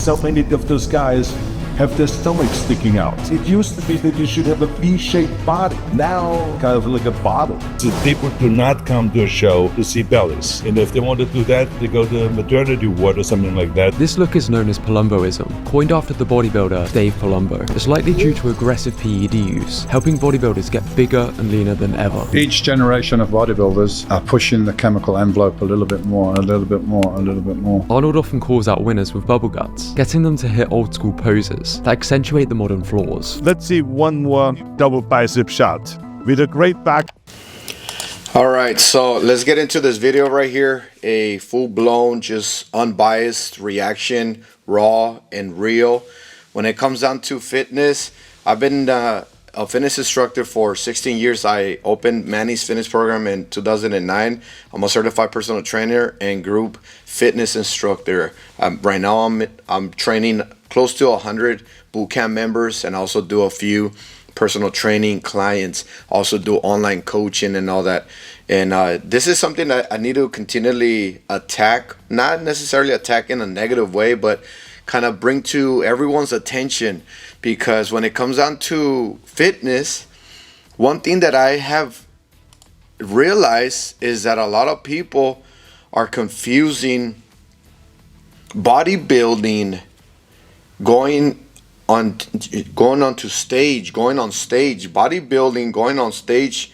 how many of those guys have their stomach sticking out. It used to be that you should have a V-shaped body. Now, kind of like a bottle. So people do not come to a show to see bellies. And if they want to do that, they go to a maternity ward or something like that. This look is known as Palumboism, coined after the bodybuilder Dave Palumbo. It's likely due to aggressive PED use, helping bodybuilders get bigger and leaner than ever. Each generation of bodybuilders are pushing the chemical envelope a little bit more, a little bit more, a little bit more. Arnold often calls out winners with bubble guts, getting them to hit old school poses that accentuate the modern flaws. Let's see one more double bicep shot with a great back. All right, so let's get into this video right here. A full-blown, just unbiased reaction, raw and real. When it comes down to fitness, I've been a fitness instructor for 16 years. I opened Manny's fitness program in 2009. I'm a certified personal trainer and group fitness instructor. Right now I'm training close to 100 bootcamp members, and also do a few personal training clients, also do online coaching and all that. And this is something that I need to continually attack, not necessarily attack in a negative way, but kind of bring to everyone's attention, because when it comes down to fitness, one thing that I have realized is that a lot of people are confusing bodybuilding, going on stage, bodybuilding, going on stage,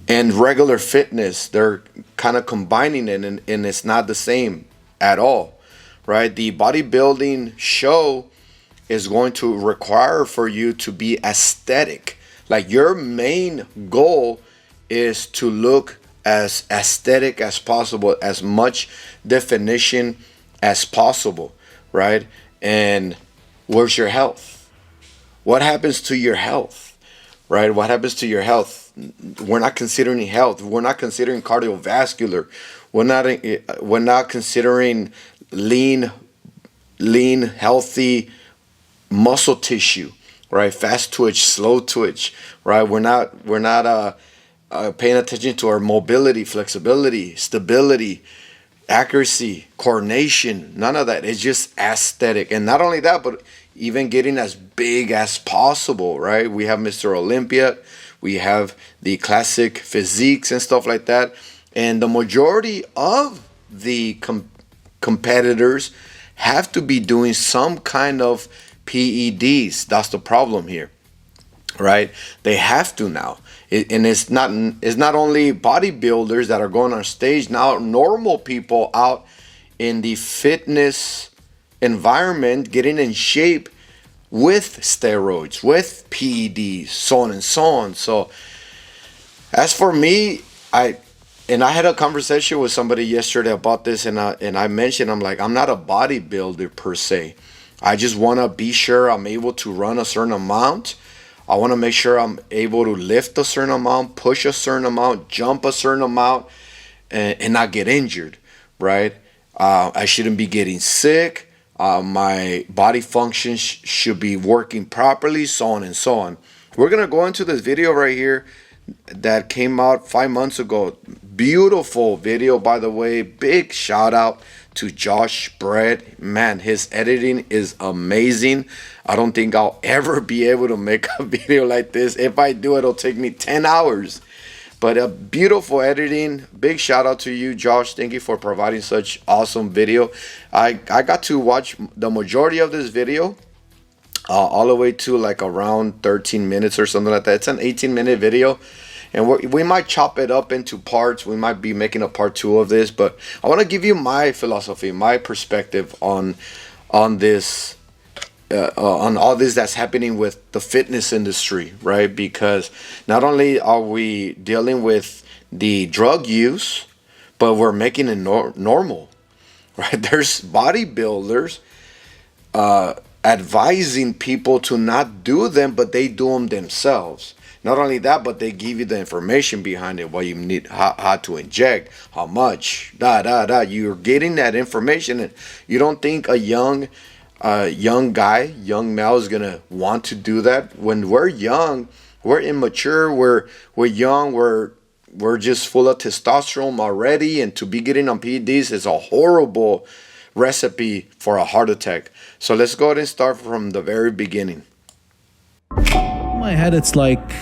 and regular fitness. They're kind of combining it, and it's not the same at all, right? The bodybuilding show is going to require for you to be aesthetic. Like, your main goal is to look as aesthetic as possible, as much definition as possible, right? And where's your health? What happens to your health, right? What happens to your health? We're not considering health. We're not considering cardiovascular. We're not considering lean, healthy muscle tissue, right? Fast twitch, slow twitch, right? We're not paying attention to our mobility, flexibility, stability, accuracy, coordination. None of that. It's just aesthetic. And not only that, but even getting as big as possible, right? We have Mr. Olympia, we have the classic physiques and stuff like that. And the majority of the competitors have to be doing some kind of PEDs. That's the problem here, right? They have to now. And it's not only bodybuilders that are going on stage now. Normal people out in the fitness environment, getting in shape with steroids, with PEDs, so on and so on. So as for me, I had a conversation with somebody yesterday about this, and I mentioned, I'm like, I'm not a bodybuilder per se. I just want to be sure I'm able to run a certain amount. I want to make sure I'm able to lift a certain amount, push a certain amount, jump a certain amount, and not get injured, right? I shouldn't be getting sick. My body functions should be working properly, so on and so on. We're going to go into this video right here that came out 5 months ago. Beautiful video, by the way. Big shout out to Josh Brett. Man, his editing is amazing. I don't think I'll ever be able to make a video like this. If I do, it'll take me 10 hours. But a beautiful editing. Big shout out to you, Josh. Thank you for providing such awesome video. I got to watch the majority of this video, all the way to like around 13 minutes or something like that. It's an 18-minute video, and we might chop it up into parts. We might be making a part 2 of this, but I want to give you my philosophy, my perspective on this, on all this that's happening with the fitness industry, right? Because not only are we dealing with the drug use, but we're making it normal, right? There's bodybuilders advising people to not do them, but they do them themselves. Not only that, but they give you the information behind it, what you need, how to inject, how much, You're getting that information, and you don't think a young guy, young male, is gonna want to do that. When we're young, we're immature, we're young, we're just full of testosterone already, and to be getting on PEDs is a horrible recipe for a heart attack. So let's go ahead and start from the very beginning. In my head, it's like,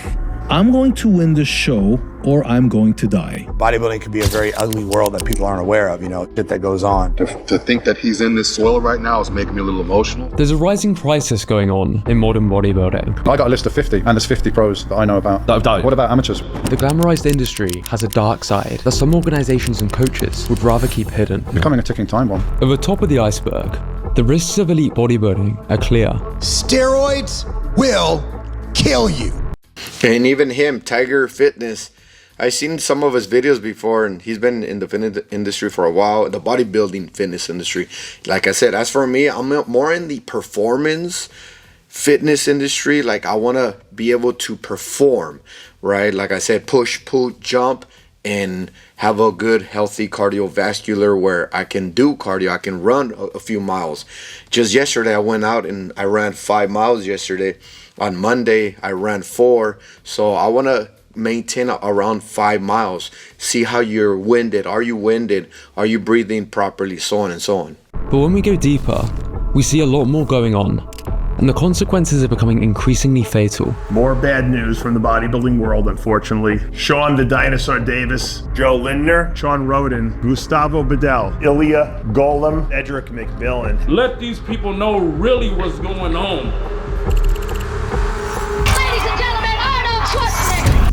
I'm going to win this show or I'm going to die. Bodybuilding can be a very ugly world that people aren't aware of, shit that goes on. To think that he's in this soil right now is making me a little emotional. There's a rising crisis going on in modern bodybuilding. I got a list of 50, and there's 50 pros that I know about. That have died. What about amateurs? The glamorized industry has a dark side that some organizations and coaches would rather keep hidden. Becoming a ticking time bomb. At the top of the iceberg, the risks of elite bodybuilding are clear. Steroids will kill you. And even him, Tiger Fitness, I've seen some of his videos before, and he's been in the fitness industry for a while, the bodybuilding fitness industry. Like I said, as for me, I'm more in the performance fitness industry. Like, I want to be able to perform, right? Like I said, push, pull, jump, and have a good, healthy cardiovascular where I can do cardio. I can run a few miles. Just yesterday, I went out and I ran 5 miles yesterday. On Monday, I ran 4. So I want to maintain around 5 miles. See how you're winded. Are you winded? Are you breathing properly? So on and so on. But when we go deeper, we see a lot more going on, and the consequences are becoming increasingly fatal. More bad news from the bodybuilding world, unfortunately. Sean the Dinosaur Davis, Joe Lindner, Sean Roden, Gustavo Bedell, 𝐏𝐫𝐸𝐬, 𝐿 Let these people know really what's going on.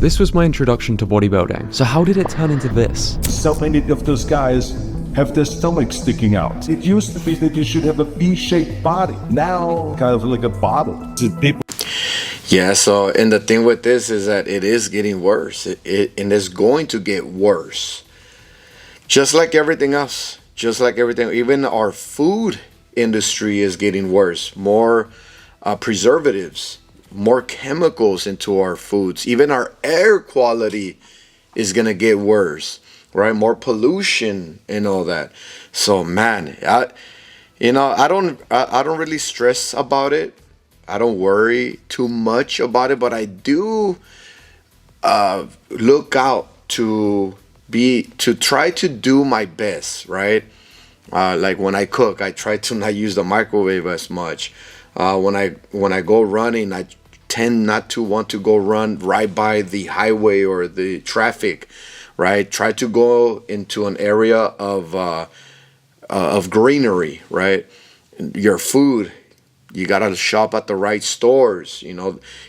This was my introduction to bodybuilding, so how did it turn into this? So many of those guys have their stomach sticking out. It used to be that you should have a V-shaped body. Now, kind of like a bottle. People. Yeah, so, and the thing with this is that it is getting worse. And it's going to get worse. Just like everything else. Just like everything. Even our food industry is getting worse. More preservatives. More chemicals into our foods. Even our air quality is gonna get worse, right? More pollution and all that. So man, I don't really stress about it. I don't worry too much about it, but I do look out to try to do my best, right? Like when I cook, I try to not use the microwave as much. When I go running, I tend not to want to go run right by the highway or the traffic, right? Try to go into an area of greenery, right? Your food, you gotta shop at the right stores.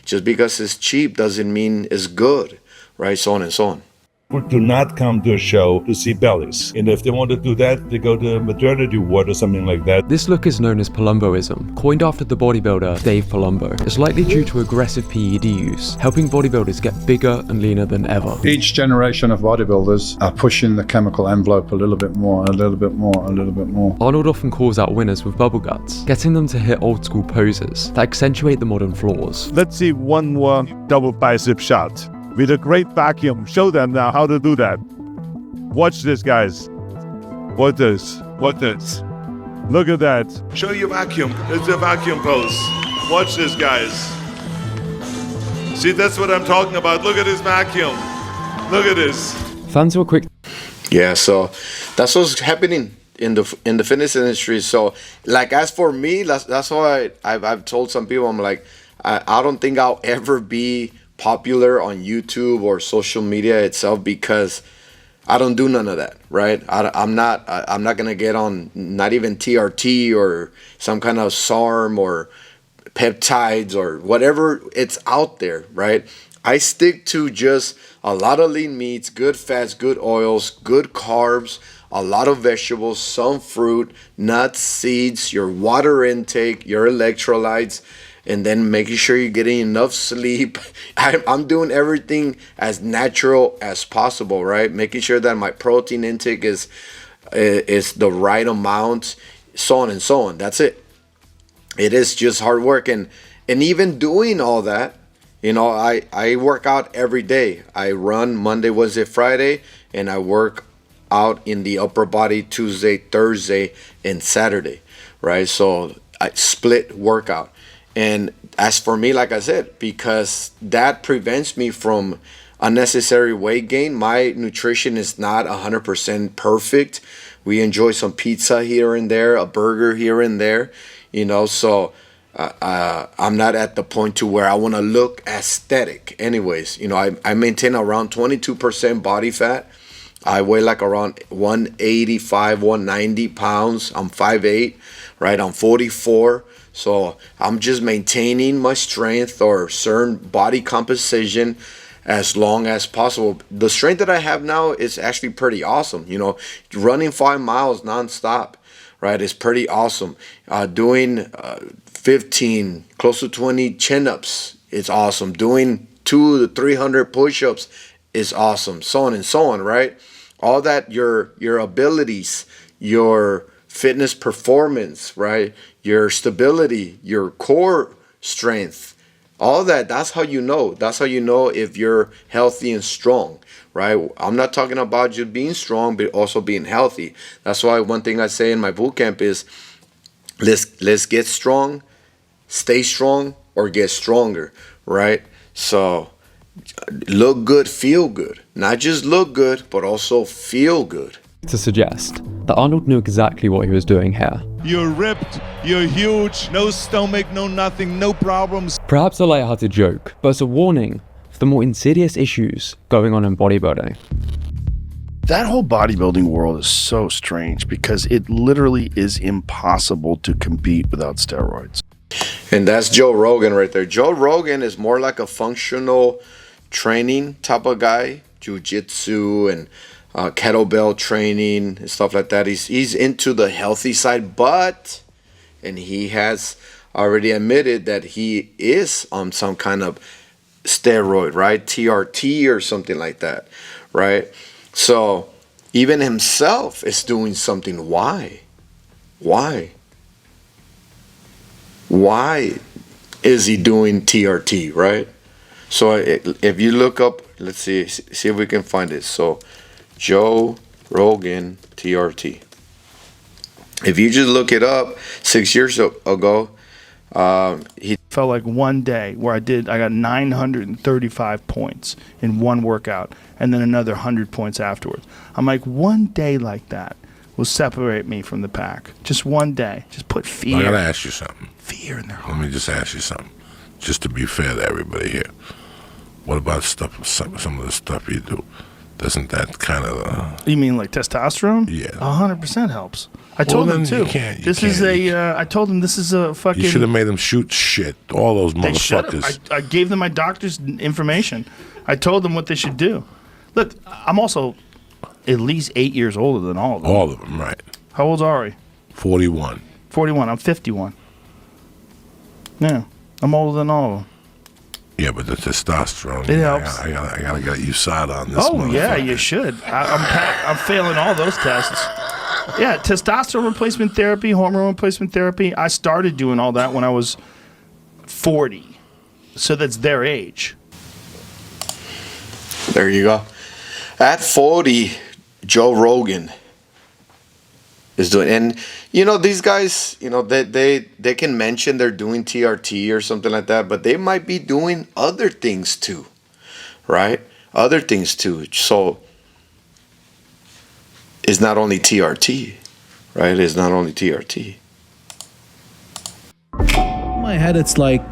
Just because it's cheap doesn't mean it's good, right? So on and so on. People do not come to a show to see bellies. And if they want to do that, they go to maternity ward or something like that. This look is known as 𝐏𝐫𝐸𝐿𝐴ism, coined after the bodybuilder 𝐏𝐫𝐫𝐸𝐿. It's likely due to aggressive PED use, helping bodybuilders get bigger and leaner than ever. Each generation of bodybuilders are pushing the chemical envelope a little bit more, a little bit more, a little bit more. Arnold often calls out winners with bubble guts, getting them to hit old school poses that accentuate the modern flaws. Let's see one more double bicep shot. With a great vacuum. Show them now how to do that. Watch this, guys. What this? Look at that. Show your vacuum. It's a vacuum pose. Watch this, guys. See, that's what I'm talking about. Look at this vacuum. Look at this. Fans were quick. Yeah, so that's what's happening in the fitness industry. So, like, as for me, that's why I've told some people, I'm like, I don't think I'll ever be popular on YouTube or social media itself, because I don't do none of that, right? I'm not gonna get on not even TRT or some kind of SARM or peptides or whatever it's out there, right? I stick to just a lot of lean meats, good fats, good oils, good carbs, a lot of vegetables, some fruit, nuts, seeds, your water intake, your electrolytes, and then making sure you're getting enough sleep. I'm doing everything as natural as possible, right? Making sure that my protein intake is the right amount, so on and so on. That's it. It is just hard work. And even doing all that, I work out every day. I run Monday, Wednesday, Friday, and I work out in the upper body Tuesday, Thursday, and Saturday, right? So I split workout. And as for me, like I said, because that prevents me from unnecessary weight gain. My nutrition is not 100% perfect, We enjoy some pizza here and there, a burger here and there, you know. So I'm not at the point to where I want to look aesthetic. Anyways, you know, I maintain around 22% body fat. I weigh like around 185, 190 pounds. I'm 5'8", right? I'm 44. So I'm just maintaining my strength or certain body composition as long as possible. The strength that I have now is actually pretty awesome. You know, running 5 miles nonstop, right, is pretty awesome. Doing 15, close to 20 chin-ups is awesome. Doing 200 to 300 push-ups is awesome. So on and so on, right? All that, your abilities, your fitness performance, right? Your stability, your core strength, all that, that's how you know. That's how you know if you're healthy and strong, right? I'm not talking about just being strong, but also being healthy. That's why one thing I say in my boot camp is let's get strong, stay strong, or get stronger, right? So look good, feel good. Not just look good, but also feel good. To suggest that Arnold knew exactly what he was doing here. You're ripped, you're huge, no stomach, no nothing, no problems. Perhaps a light-hearted joke, but it's a warning for the more insidious issues going on in bodybuilding. That whole bodybuilding world is so strange because it literally is impossible to compete without steroids. And that's Joe Rogan right there. Joe Rogan is more like a functional training type of guy, jiu-jitsu and kettlebell training and stuff like that. He's into the healthy side, but, and he has already admitted that he is on some kind of steroid, right? TRT or something like that, right? So even himself is doing something. Why? Why is he doing TRT, right? So if you look up, let's see if we can find it. So Joe Rogan TRT. If you just look it up, 6 years ago, he felt like one day where I got 935 points in one workout and then another 100 points afterwards. I'm like, one day like that will separate me from the pack. Just one day. Just put fear. I gotta ask you something. Fear in their heart. Let me just ask you something, just to be fair to everybody here. What about some of the stuff you do? Doesn't that kind of... You mean like testosterone? Yeah. 100% helps. I told them too. I told them this is a fucking... You should have made them shoot shit. All those motherfuckers. I gave them my doctor's information. I told them what they should do. Look, I'm also at least 8 years older than all of them. All of them, right. How old's Ari? 41. 41. I'm 51. Yeah. I'm older than all of them. Yeah, but the testosterone. It helps. I gotta get you side on this. Oh yeah, you should. I'm failing all those tests. Yeah, testosterone replacement therapy, hormone replacement therapy. I started doing all that when I was 40, so that's their age. There you go. At 40, Joe Rogan is doing, and you know, these guys, you know, they can mention they're doing TRT or something like that, but they might be doing other things too, right? Other things too. So it's not only TRT, right? It's not only TRT. In my head, it's like...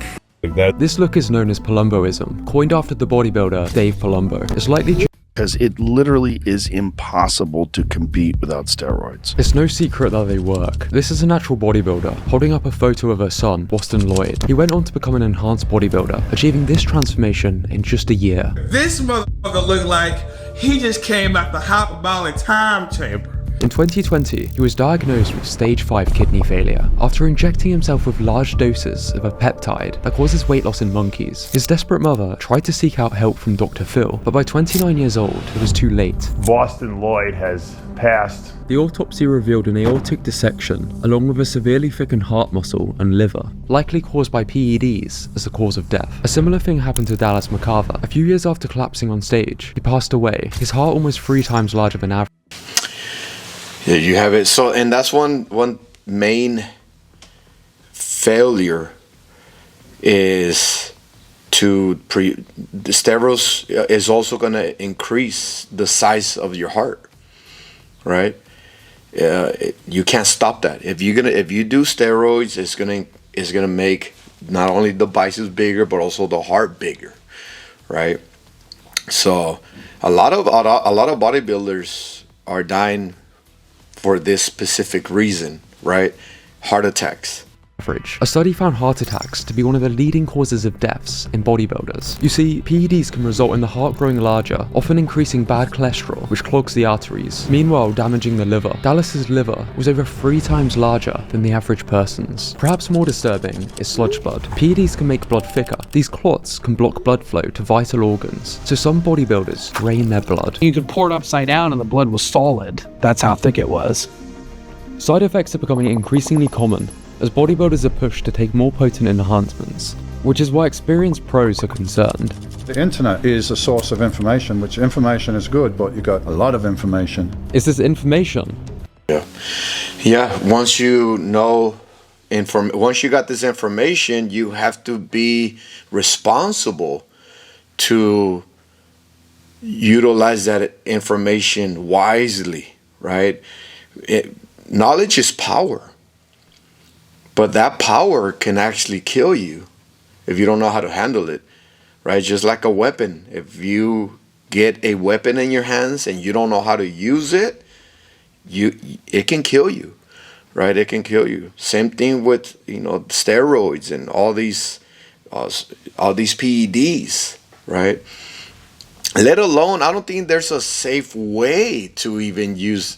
This look is known as Palumboism, coined after the bodybuilder 𝐏 Palumbo. It's likely because it literally is impossible to compete without steroids. It's no secret that they work. This is a natural bodybuilder, holding up a photo of her son, Boston Lloyd. He went on to become an enhanced bodybuilder, achieving this transformation in just a year. This motherfucker looked like he just came out the hyperbolic time chamber. In 2020, he was diagnosed with stage 5 kidney failure after injecting himself with large doses of a peptide that causes weight loss in monkeys. His desperate mother tried to seek out help from Dr. Phil, but by 29 years old, it was too late. Boston Lloyd has passed. The autopsy revealed an aortic dissection, along with a severely thickened heart muscle and liver, likely caused by PEDs as the cause of death. A similar thing happened to Dallas McCarver. A few years after collapsing on stage, he passed away, his heart almost 3 times larger than average. Yeah, you have it. So, and that's one main failure is the steroids is also going to increase the size of your heart, right? you can't stop that. If you do steroids, it's gonna make not only the biceps bigger but also the heart bigger, right? So a lot of bodybuilders are dying for this specific reason, right? Heart attacks. A study found heart attacks to be one of the leading causes of deaths in bodybuilders. You see, PEDs can result in the heart growing larger, often increasing bad cholesterol, which clogs the arteries, meanwhile damaging the liver. Dallas's liver was over 3 times larger than the average person's. Perhaps more disturbing is sludge blood. PEDs can make blood thicker. These clots can block blood flow to vital organs, so some bodybuilders drain their blood. You could pour it upside down and the blood was solid. That's how thick it was. Side effects are becoming increasingly common as bodybuilders are pushed to take more potent enhancements, which is why experienced pros are concerned. The internet is a source of information, which information is good, but you got a lot of information. Is this information? Yeah. Once you know, once you got this information, you have to be responsible to utilize that information wisely, right? Knowledge is power. But that power can actually kill you if you don't know how to handle it, right? Just like a weapon. If you get a weapon in your hands and you don't know how to use it, it can kill you, right? It can kill you. Same thing with, steroids and all these PEDs, right? Let alone, I don't think there's a safe way to even use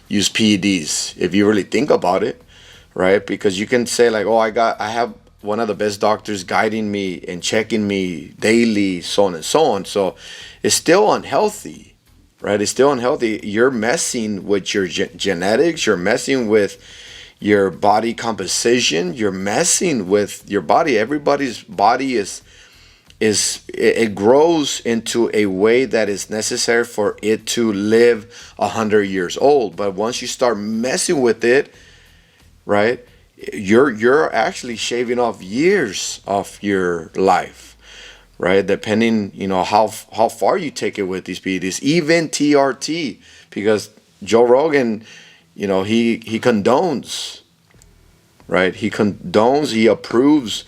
PEDs if you really think about it. Right? Because you can say like, oh, I have one of the best doctors guiding me and checking me daily, so on and so on. So it's still unhealthy, right? It's still unhealthy. You're messing with your genetics. You're messing with your body composition. You're messing with your body. Everybody's body it grows into a way that is necessary for it to live 100 years old. But once you start messing with it, right, you're actually shaving off years of your life, right? Depending, how far you take it with these PEDs, even TRT, because Joe Rogan, he condones, right? He approves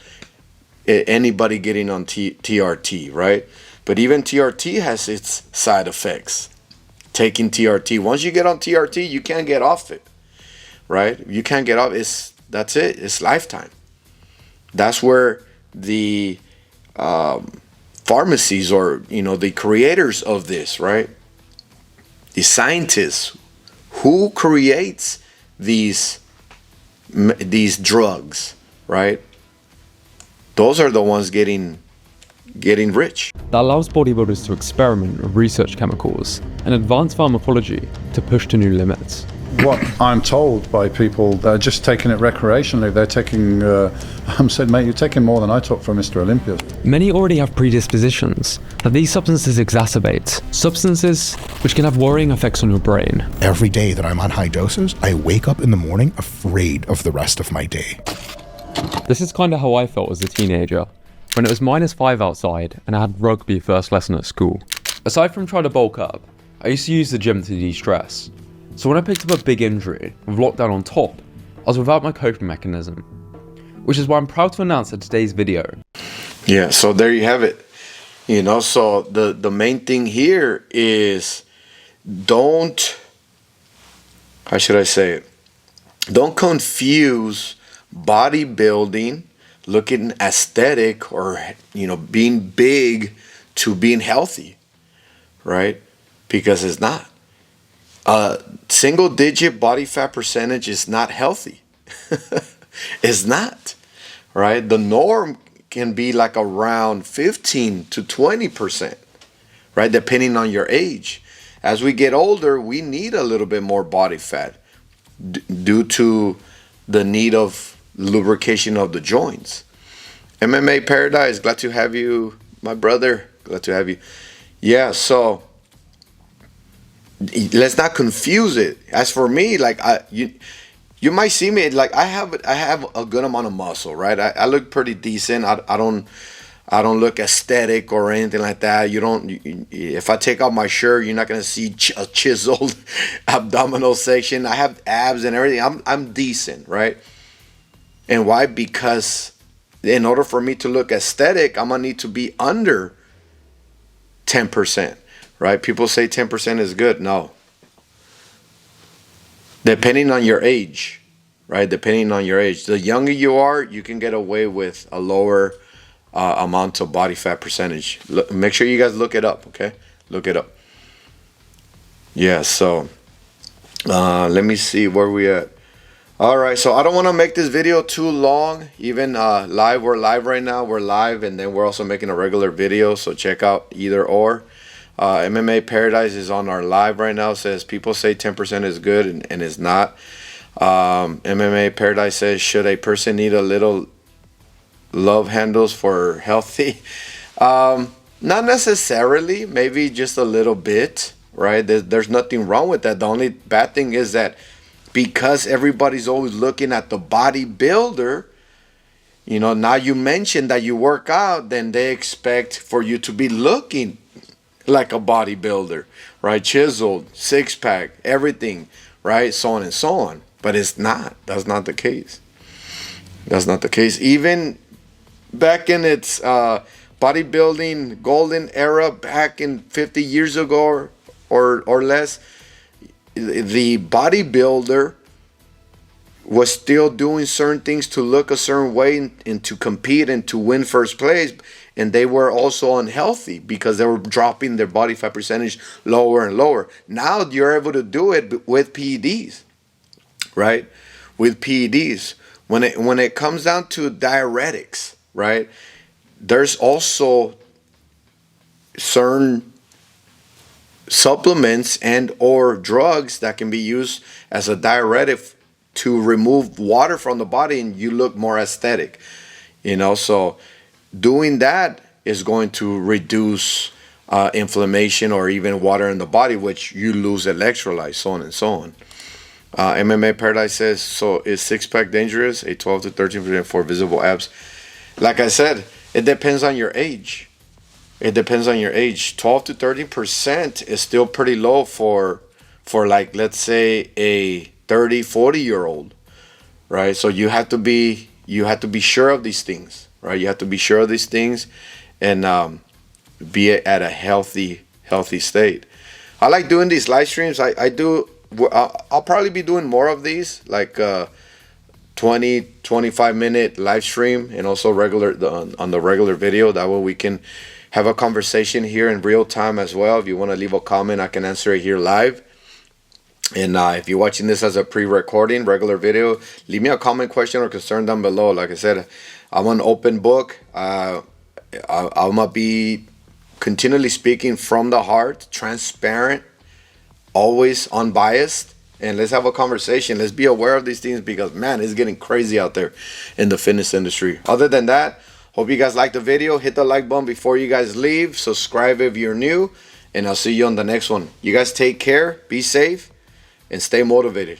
anybody getting on TRT, right? But even TRT has its side effects. Taking TRT, once you get on TRT, you can't get off it. Right? You can't get off. That's it. It's lifetime. That's where the pharmacies or, the creators of this, right? The scientists who creates these drugs, right? Those are the ones getting rich. That allows bodybuilders to experiment with research chemicals and advanced pharmacology to push to new limits. What I'm told by people that are just taking it recreationally, they're taking, I'm saying, mate, you're taking more than I took from Mr. Olympia. Many already have predispositions that these substances exacerbate, substances which can have worrying effects on your brain. Every day that I'm on high doses, I wake up in the morning afraid of the rest of my day. This is kind of how I felt as a teenager, when it was -5 outside and I had rugby first lesson at school. Aside from trying to bulk up, I used to use the gym to de-stress. So when I picked up a big injury, with lockdown on top, I was without my coping mechanism. Which is why I'm proud to announce in today's video. Yeah, so there you have it. So the main thing here is how should I say it? Don't confuse bodybuilding, looking aesthetic or, being big to being healthy, right? Because it's not. Single digit body fat percentage is not healthy. It's not, right? The norm can be like around 15 to 20%, right? Depending on your age. As we get older, we need a little bit more body fat due to the need of lubrication of the joints. MMA Paradise, glad to have you, my brother. Glad to have you. Yeah, so let's not confuse it. As for me, like you might see me like I have a good amount of muscle, right? I look pretty decent. I I don't look aesthetic or anything like that. If I take off my shirt, you're not gonna see a chiseled abdominal section. I have abs and everything. I'm decent, right? And why? Because in order for me to look aesthetic, I'm gonna need to be under 10%, right? People say 10% is good. No. Depending on your age, right? Depending on your age. The younger you are, you can get away with a lower amount of body fat percentage. Make sure you guys look it up, okay? Look it up. Yeah, so let me see where we at. All right, so I don't want to make this video too long. Even live, we're live right now. We're live, and then we're also making a regular video, so check out either or. MMA Paradise is on our live right now. It says people say 10% is good, and it's not. MMA Paradise says, should a person need a little love handles for healthy? Not necessarily, maybe just a little bit, right? There's nothing wrong with that. The only bad thing is that because everybody's always looking at the bodybuilder, you know, now you mentioned that you work out, then they expect for you to be looking like a bodybuilder, right? Chiseled, six-pack, everything, right? So on and so on. But it's not. That's not the case. That's not the case. Even back in its bodybuilding golden era, back in 50 years ago or less, the bodybuilder was still doing certain things to look a certain way and to compete and to win first place. And they were also unhealthy because they were dropping their body fat percentage lower and lower. Now you're able to do it with PEDs, right? With PEDs. When it comes down to diuretics, right? There's also certain supplements and or drugs that can be used as a diuretic to remove water from the body, and you look more aesthetic, you know. So doing that is going to reduce inflammation or even water in the body, which you lose electrolytes, so on and so on. MMA Paradise says, so is six-pack dangerous? A 12 to 13% for visible abs. Like I said, it depends on your age. It depends on your age. 12 to 13% is still pretty low for like, let's say a 30, 40-year-old, right? So you have to be sure of these things, right? You have to be sure of these things and be at a healthy state. I like doing these live streams. I'll probably be doing more of these, like 20, 25-minute live stream, and also on the regular video. That way we can have a conversation here in real time as well. If you want to leave a comment, I can answer it here live. And if you're watching this as a pre-recording, regular video, leave me a comment, question, or concern down below. Like I said, I'm an open book. I'm going to be continually speaking from the heart, transparent, always unbiased. And let's have a conversation. Let's be aware of these things because, man, it's getting crazy out there in the fitness industry. Other than that, hope you guys liked the video. Hit the like button before you guys leave. Subscribe if you're new. And I'll see you on the next one. You guys take care. Be safe. And stay motivated.